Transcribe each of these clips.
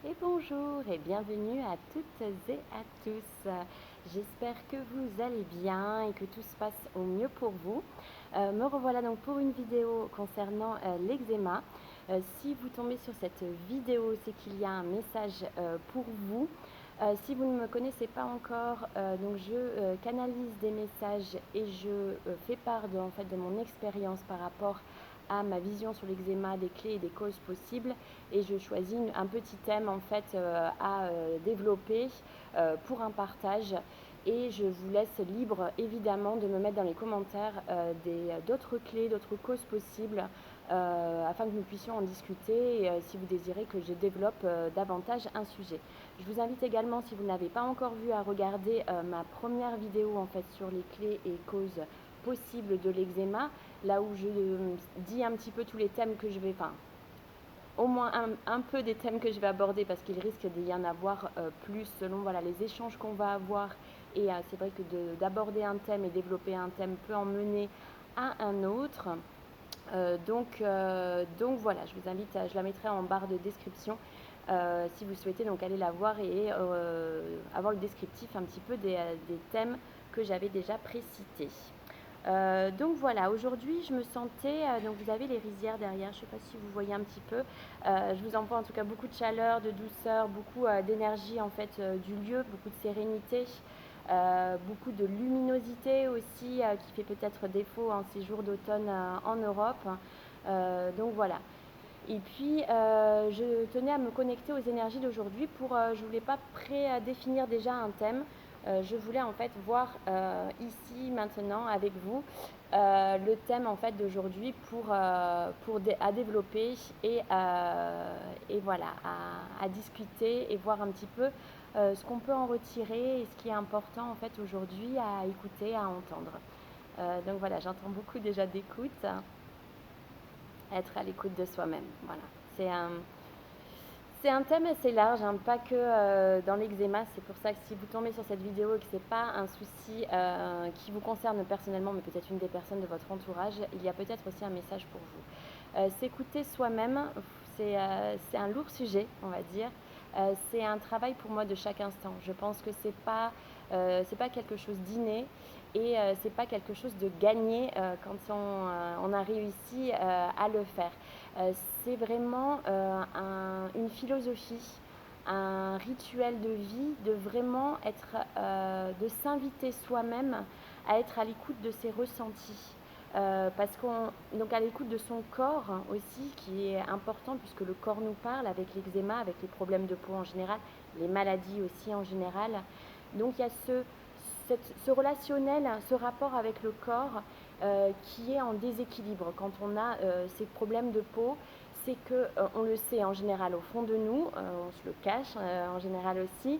Et bonjour et bienvenue à toutes et à tous. J'espère que vous allez bien et que tout se passe au mieux pour vous. Me revoilà donc pour une vidéo concernant l'eczéma. Si vous tombez sur cette vidéo, c'est qu'il y a un message pour vous. Si vous ne me connaissez pas encore, donc je canalise des messages et je fais part de mon expérience par rapport à ma vision sur l'eczéma, des clés et des causes possibles, et je choisis un petit thème à développer pour un partage, et je vous laisse libre évidemment de me mettre dans les commentaires d'autres clés, d'autres causes possibles afin que nous puissions en discuter et si vous désirez que je développe davantage un sujet. Je vous invite également, si vous n'avez pas encore vu, à regarder ma première vidéo sur les clés et causes possibles de l'eczéma, là où je dis un petit peu tous les thèmes que je vais, au moins un peu des thèmes que je vais aborder, parce qu'il risque d'y en avoir plus selon les échanges qu'on va avoir. Et c'est vrai que d'aborder un thème et développer un thème peut en mener à un autre. Donc voilà, je vous invite, je la mettrai en barre de description si vous souhaitez donc aller la voir et avoir le descriptif un petit peu des thèmes que j'avais déjà précités. Donc voilà, aujourd'hui je me sentais, donc vous avez les rizières derrière, je ne sais pas si vous voyez un petit peu, je vous envoie en tout cas beaucoup de chaleur, de douceur, beaucoup d'énergie du lieu, beaucoup de sérénité, beaucoup de luminosité aussi qui fait peut-être défaut en ces jours d'automne en Europe. Donc voilà. Et puis je tenais à me connecter aux énergies d'aujourd'hui je voulais pas prédéfinir déjà un thème. Je voulais voir ici maintenant avec vous le thème d'aujourd'hui à développer et voilà à discuter et voir un petit peu ce qu'on peut en retirer et ce qui est important aujourd'hui à écouter, à entendre. Donc voilà, j'entends beaucoup déjà d'écoute, être à l'écoute de soi-même. Voilà, c'est un thème assez large, pas que dans l'eczéma. C'est pour ça que si vous tombez sur cette vidéo et que ce n'est pas un souci qui vous concerne personnellement, mais peut-être une des personnes de votre entourage, il y a peut-être aussi un message pour vous. S'écouter soi-même, c'est un lourd sujet, on va dire. C'est un travail pour moi de chaque instant. Je pense que c'est pas quelque chose d'inné et c'est pas quelque chose de gagné quand on a réussi à le faire. C'est vraiment une philosophie, un rituel de vie, de vraiment de s'inviter soi-même à être à l'écoute de ses ressentis. Donc à l'écoute de son corps aussi, qui est important puisque le corps nous parle, avec l'eczéma, avec les problèmes de peau en général, les maladies aussi en général. Donc il y a ce relationnel, ce rapport avec le corps qui est en déséquilibre quand on a ces problèmes de peau. C'est que on le sait en général au fond de nous, on se le cache en général aussi,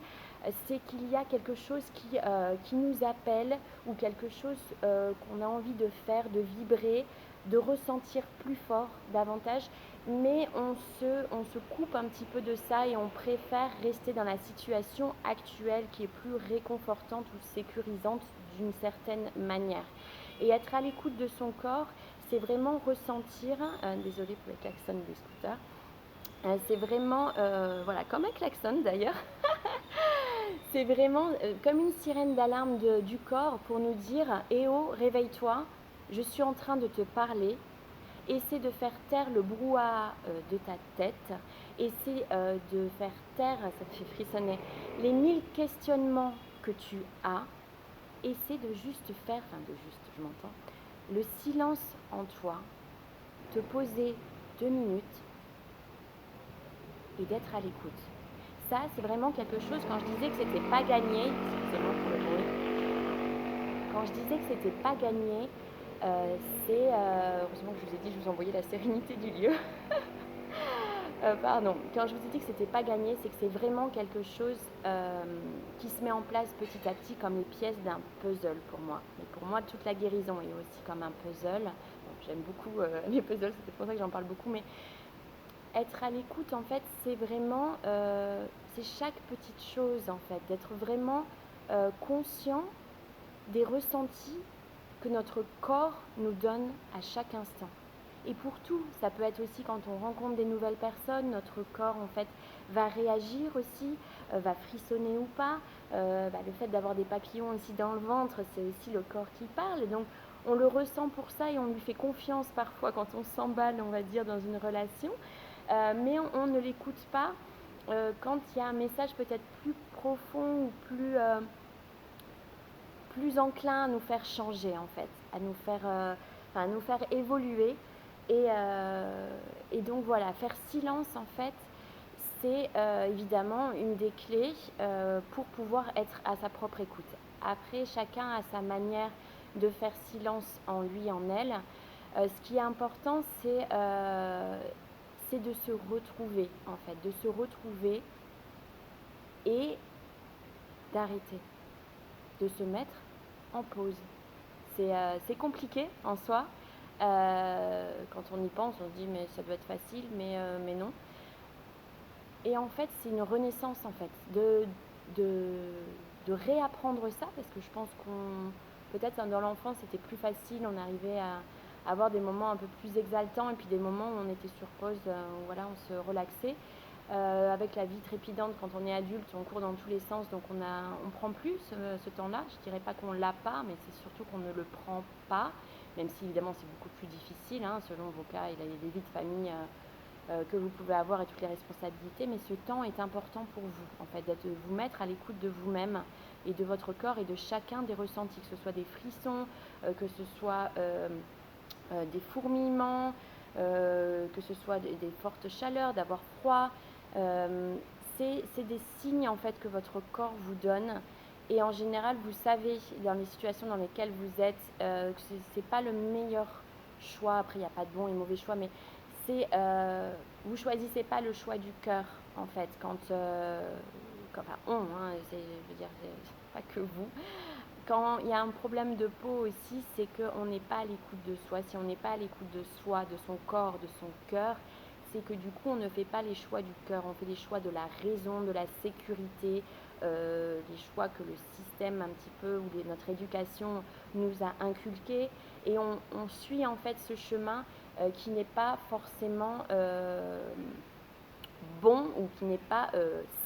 c'est qu'il y a quelque chose qui nous appelle, ou quelque chose qu'on a envie de faire, de vibrer, de ressentir plus fort, davantage, mais on se coupe un petit peu de ça et on préfère rester dans la situation actuelle qui est plus réconfortante ou sécurisante d'une certaine manière. Et être à l'écoute de son corps, c'est vraiment ressentir, désolée pour les klaxons des scooters, c'est vraiment, comme un klaxon d'ailleurs, c'est vraiment comme une sirène d'alarme du corps pour nous dire « Eh oh, réveille-toi, je suis en train de te parler ». Essaie de faire taire le brouhaha de ta tête, essaie de faire taire, ça te fait frissonner, les 1000 questionnements que tu as. Essaie de juste faire, je m'entends, le silence en toi, te poser 2 minutes et d'être à l'écoute. Ça, c'est vraiment quelque chose, quand je disais que c'était pas gagné, excusez-moi pour le bruit, quand je disais que c'était pas gagné, heureusement que je vous ai dit, je vous envoyais la sérénité du lieu. Pardon, quand je vous ai dit que c'était pas gagné, c'est que c'est vraiment quelque chose qui se met en place petit à petit comme les pièces d'un puzzle pour moi. Et pour moi, toute la guérison est aussi comme un puzzle. Bon, j'aime beaucoup les puzzles, c'est pour ça que j'en parle beaucoup, mais être à l'écoute, c'est vraiment, c'est chaque petite chose, d'être vraiment conscient des ressentis que notre corps nous donne à chaque instant. Et pour tout, ça peut être aussi quand on rencontre des nouvelles personnes, notre corps en fait va réagir aussi, va frissonner ou pas. Le fait d'avoir des papillons aussi dans le ventre, c'est aussi le corps qui parle. Donc on le ressent pour ça et on lui fait confiance parfois quand on s'emballe, on va dire, dans une relation. Mais on ne l'écoute pas quand il y a un message peut-être plus profond ou plus enclin à nous faire changer en fait, à nous faire évoluer. Et donc voilà, faire silence en fait, c'est évidemment une des clés pour pouvoir être à sa propre écoute. Après, chacun a sa manière de faire silence en lui, en elle. Ce qui est important, c'est de se retrouver en fait, de se retrouver et d'arrêter, de se mettre en pause. C'est compliqué en soi. Quand on y pense, on se dit mais ça doit être facile, mais non. Et en fait, c'est une renaissance en fait, de réapprendre ça, parce que je pense peut-être dans l'enfance, c'était plus facile, on arrivait à avoir des moments un peu plus exaltants et puis des moments où on était sur pause, où voilà, on se relaxait. Avec la vie trépidante, quand on est adulte, on court dans tous les sens, donc on prend plus ce temps-là. Je dirais pas qu'on l'a pas, mais c'est surtout qu'on ne le prend pas, même si évidemment c'est beaucoup plus difficile, hein, selon vos cas et les vies de famille que vous pouvez avoir et toutes les responsabilités, mais ce temps est important pour vous, en fait, de vous mettre à l'écoute de vous-même et de votre corps et de chacun des ressentis, que ce soit des frissons, que ce soit des fourmillements, que ce soit des fortes chaleurs, d'avoir froid. C'est des signes en fait que votre corps vous donne. Et en général, vous savez dans les situations dans lesquelles vous êtes que c'est pas le meilleur choix. Après, il n'y a pas de bon et mauvais choix, mais vous choisissez pas le choix du cœur en fait. Je veux dire, c'est pas que vous. Quand il y a un problème de peau aussi, c'est qu'on n'est pas à l'écoute de soi. Si on n'est pas à l'écoute de soi, de son corps, de son cœur, c'est que du coup on ne fait pas les choix du cœur, on fait les choix de la raison, de la sécurité, les choix que le système un petit peu ou notre éducation nous a inculqués, et on suit en fait ce chemin qui n'est pas forcément bon ou qui n'est pas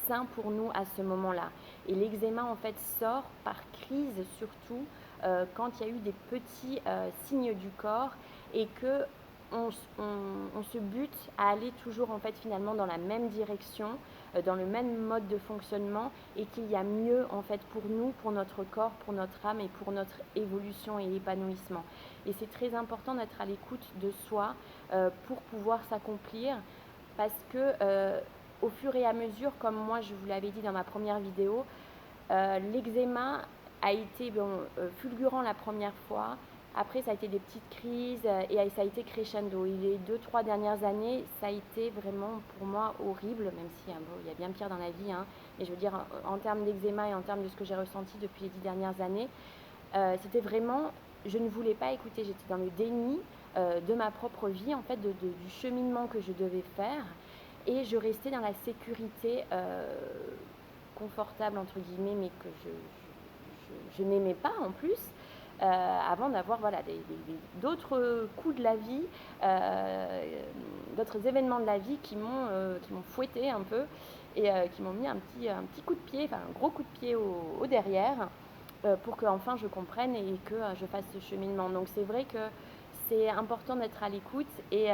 sain pour nous à ce moment-là. Et l'eczéma en fait sort par crise surtout quand il y a eu des petits signes du corps et que on se bute à aller toujours en fait finalement dans la même direction, dans le même mode de fonctionnement, et qu'il y a mieux en fait pour nous, pour notre corps, pour notre âme et pour notre évolution et épanouissement. Et c'est très important d'être à l'écoute de soi pour pouvoir s'accomplir, parce que au fur et à mesure, comme moi je vous l'avais dit dans ma première vidéo, l'eczéma a été fulgurant la première fois. Après, ça a été des petites crises et ça a été crescendo. Et les 2-3 dernières années, ça a été vraiment pour moi horrible, même si il y a bien pire dans la vie. Hein, mais je veux dire, en termes d'eczéma et en termes de ce que j'ai ressenti depuis les 10 dernières années, c'était vraiment, je ne voulais pas écouter. J'étais dans le déni de ma propre vie, en fait, du cheminement que je devais faire. Et je restais dans la sécurité confortable, entre guillemets, mais que je n'aimais pas en plus, avant d'avoir voilà, d'autres coups de la vie, d'autres événements de la vie qui m'ont fouetté un peu et qui m'ont mis un petit coup de pied, enfin un gros coup de pied au derrière, pour que enfin je comprenne et que je fasse ce cheminement. Donc c'est vrai que c'est important d'être à l'écoute et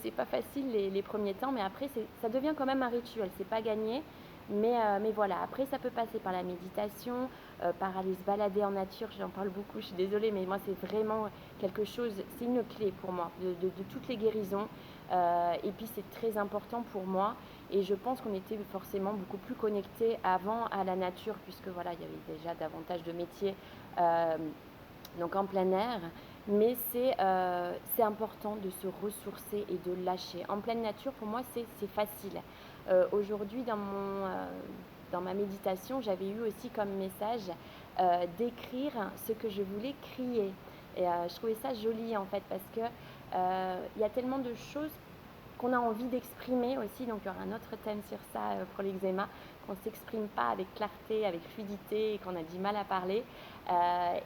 c'est pas facile les premiers temps, mais après ça devient quand même un rituel, c'est pas gagné. Mais voilà, après ça peut passer par la méditation, par aller se balader en nature, j'en parle beaucoup, je suis désolée, mais moi c'est vraiment quelque chose, c'est une clé pour moi de toutes les guérisons, et puis c'est très important pour moi, et je pense qu'on était forcément beaucoup plus connectés avant à la nature, puisque voilà, il y avait déjà davantage de métiers donc en plein air, mais c'est important de se ressourcer et de lâcher. En pleine nature, pour moi, c'est facile. Aujourd'hui, dans ma méditation, j'avais eu aussi comme message d'écrire ce que je voulais crier. Et je trouvais ça joli en fait, parce que il y a tellement de choses qu'on a envie d'exprimer aussi. Donc il y aura un autre thème sur ça pour l'eczéma, qu'on ne s'exprime pas avec clarté, avec fluidité, et qu'on a du mal à parler.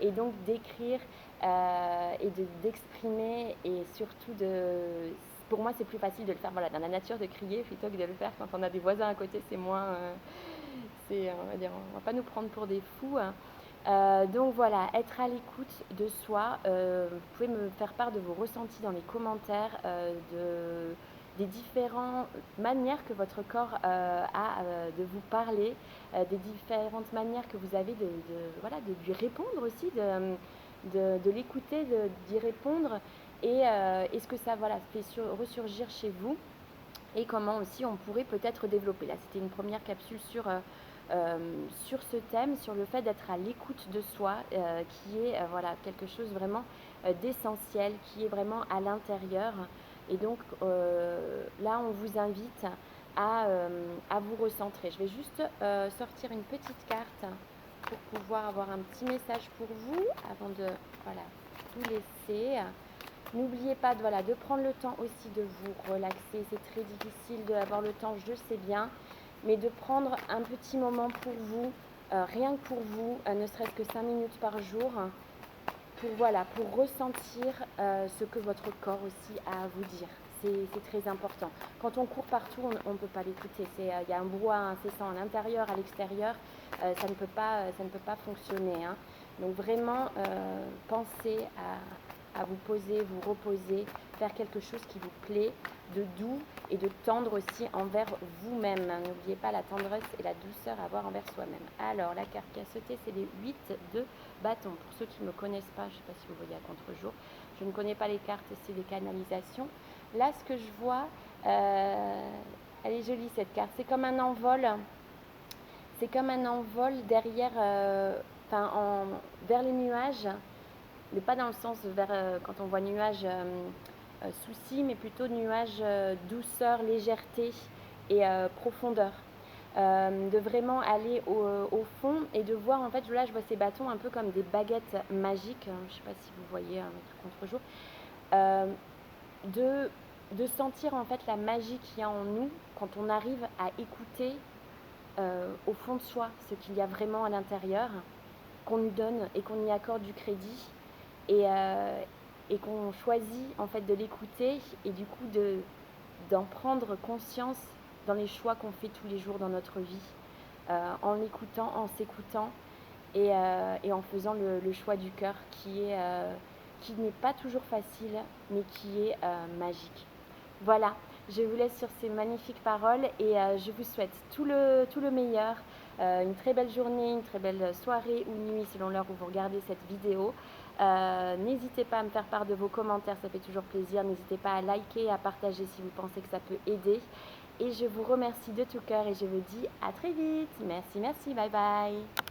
Et donc d'écrire et d'exprimer et surtout pour moi c'est plus facile de le faire voilà, dans la nature, de crier plutôt que de le faire quand on a des voisins à côté, c'est moins, on va dire, on va pas nous prendre pour des fous, hein. Donc voilà, être à l'écoute de soi. Vous pouvez me faire part de vos ressentis dans les commentaires, des différentes manières que votre corps a de vous parler, des différentes manières que vous avez voilà, de lui répondre aussi, de l'écouter, d'y répondre, et ce que ça voilà, fait ressurgir chez vous, et comment aussi on pourrait peut-être développer. Là, c'était une première capsule sur ce thème, sur le fait d'être à l'écoute de soi, qui est voilà, quelque chose vraiment d'essentiel, qui est vraiment à l'intérieur. Et donc là, on vous invite à vous recentrer. Je vais juste sortir une petite carte pour pouvoir avoir un petit message pour vous avant de voilà, vous laisser. N'oubliez pas voilà, de prendre le temps aussi de vous relaxer. C'est très difficile d'avoir le temps, je sais bien, mais de prendre un petit moment pour vous, rien que pour vous, ne serait-ce que 5 minutes par jour, pour ressentir ce que votre corps aussi a à vous dire. C'est très important. Quand on court partout, on ne peut pas l'écouter. Il y a un brouhaha incessant à l'intérieur, à l'extérieur. Ça ne peut pas fonctionner, hein. Donc vraiment, pensez à vous poser, vous reposer, faire quelque chose qui vous plaît, de doux et de tendre aussi envers vous-même. N'oubliez pas la tendresse et la douceur à avoir envers soi-même. Alors, la carte qui a sauté, c'est les 8 de bâton. Pour ceux qui ne me connaissent pas, je ne sais pas si vous voyez à contre-jour, je ne connais pas les cartes, c'est des canalisations. Là, ce que je vois, elle est jolie cette carte, c'est comme un envol. C'est comme un envol derrière, vers les nuages, mais pas dans le sens vers, quand on voit nuages, soucis, mais plutôt nuages, douceur, légèreté et profondeur. De vraiment aller au fond et de voir, en fait, là je vois ces bâtons un peu comme des baguettes magiques, je ne sais pas si vous voyez avec le contre-jour, de sentir en fait la magie qu'il y a en nous quand on arrive à écouter au fond de soi ce qu'il y a vraiment à l'intérieur, qu'on nous donne et qu'on y accorde du crédit, et qu'on choisit en fait de l'écouter, et du coup d'en prendre conscience dans les choix qu'on fait tous les jours dans notre vie, en l'écoutant, en s'écoutant, et en faisant le choix du cœur qui n'est pas toujours facile, mais qui est magique. Voilà, je vous laisse sur ces magnifiques paroles, et je vous souhaite tout le meilleur, une très belle journée, une très belle soirée ou nuit selon l'heure où vous regardez cette vidéo. N'hésitez pas à me faire part de vos commentaires, ça fait toujours plaisir. N'hésitez pas à liker, à partager si vous pensez que ça peut aider. Et je vous remercie de tout cœur et je vous dis à très vite. Merci, bye bye.